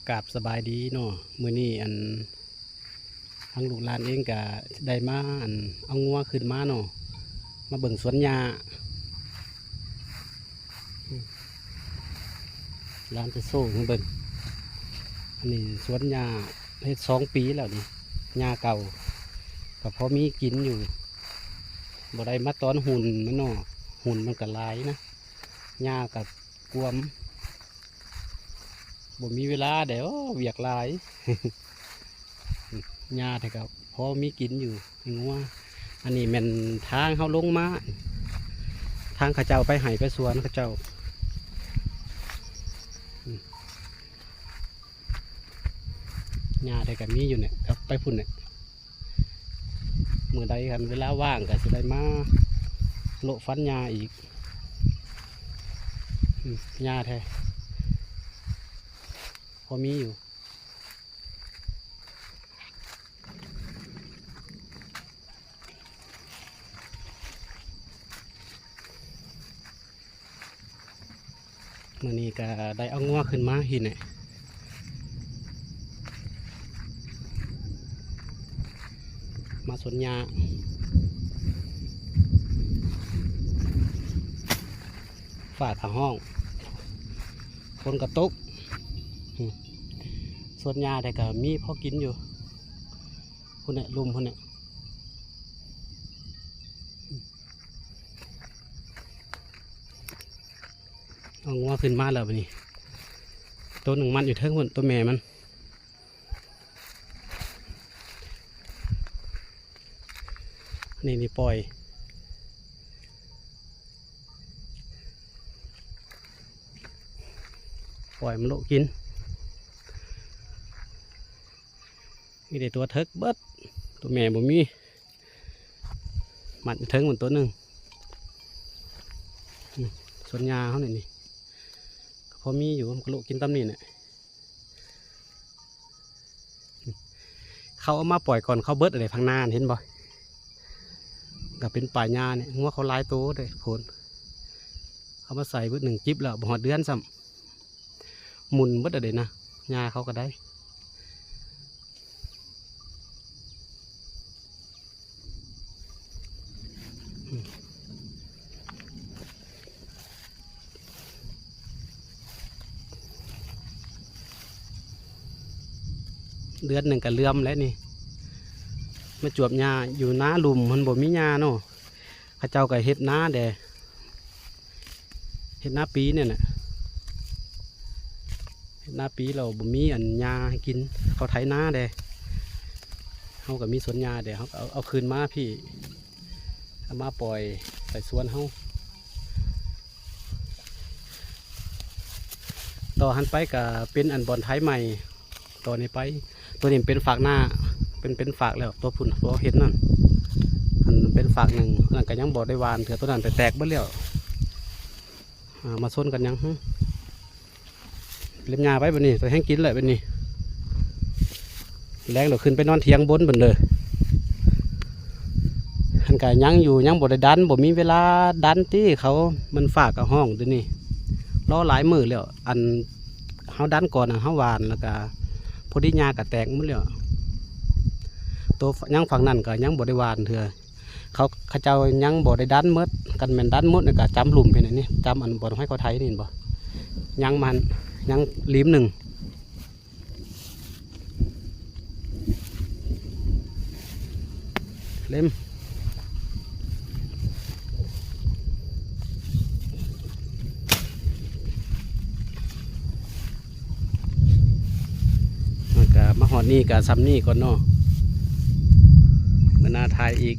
กราบสบายดีเนาะมื้อนี้ทางลูกหลานเองก็ได้มาเอางัวขึ้นมาเนาะมาเบิ่งสวนหญ้าหลานจะโซ่มาเบิ่งอันนี้สวนหญ้าเฮ็ด2 ปีแล้วนี่หญ้าเก่าก็พอมีกินอยู่บ่ได้มาตอนหุ่นมันเนาะหุ่นมันก็หลายนะหญ้ากับกวมบ่มีเวลาเดี๋ยวเวียกหลาย หญ้าแต่ก็พอมีกินอยู่งัวอันนี้แม่นทางเขาลงมาทางข้าเจ้าไปไห่ไปสวนข้าเจ้าหญ้าแต่ก็มีอยู่เนี่ยครับไปพุ่นเนี่ยมือใดกันเวลาว่างก็จะได้มาโละฟันหญ้าอีกหญ้าแท้พอมีอยู่มื่อนี้ก็ได้เอางัวขึ้นมาหินเนี่ยมาสวนหญ้าฝาดผาห้องคนกระตุกสวนหญ้าแต่ก็มีพอกินอยู่คนเนี่ยลุมคนเนี่ยเอางัวขึ้นมาแล้วนี่ตัวหนึ่งมันอยู่เทิงคนตัวแม่มันนี่ปล่อยมันโลกินมีแต่ตัวเทิกเบิดตัวแม่บ่มีมันเทิงคนตัวหนึ่งส่วนยาเขาเนี่ยนี่พอมีอยู่มันก็โลกินตำนี่เนี่ยเขาเอามาปล่อยก่อนเขาเบิดอะไรพังนานเห็นบ่ก็เป็นป่าหญ้าเนี่ยงัวเขาลายโตเลยผลเขามาใส่เบิด1 จิ๊บแล้วบ่หอดเดือนซ้ำหมุนเบิดอะไรนะหญ้าเขาก็ได้เดือนหนึ่งก็เลื่อมแล้วนี่มาจวบหญ้าอยู่น้าลุมมันบ่มีหญ้าเนาะข้าเจ้าก็เฮ็ดน้าเด้เฮ็ดน้าปีเนี่ยน่ะเฮ็ดน้าปีเราบ่มีหญ้าให้กินเขาไถนาเด้เขาก็มีสวนหญ้าเด้เขาเอาคืนมาพี่เอามาปล่อยใส่สวนเขาต่อหันไปก็เป็นบอนไทยใหม่ต่อนี้ไปตัวนี้เป็นฝากหน้าเป็นฝากแล้วตัวพุ่นตัวเห็ดนั่นเป็นฝากหนึ่งนั่นก็ยังบอดได้วานเถื่อตัวนั้นไปแตกเบ้แล้วมาส้นกันยังเล็บยาไปแบบนี้ตัวแห้งกินเลยแบบนี้แรงเราขึ้นไปนอนเทียงบนบนเลยอันก็ยังอยู่ยังบอดได้ดันบอมีเวลาดันที่เขามันฝากกับห้องตัวนี้ล้อหลายมือแล้วเขาดันก่อนเขาวานแล้วก็พอดียากระแตกมั้งเลยตัวยังฝั่งนั้นก็ยังบริวารเถื่อเขาเจ้ายังบ่ได้ดันมดกันแม่นดันมดนี่ก็จำหลุมไปไหนนี่จำบ่ให้เขาไทยนี่บ่ยังมันยังลิ้มหนึ่งเล่มมาหอดนี่กับซ้ำนี่ก่อนเนาะมันน่าทายอีก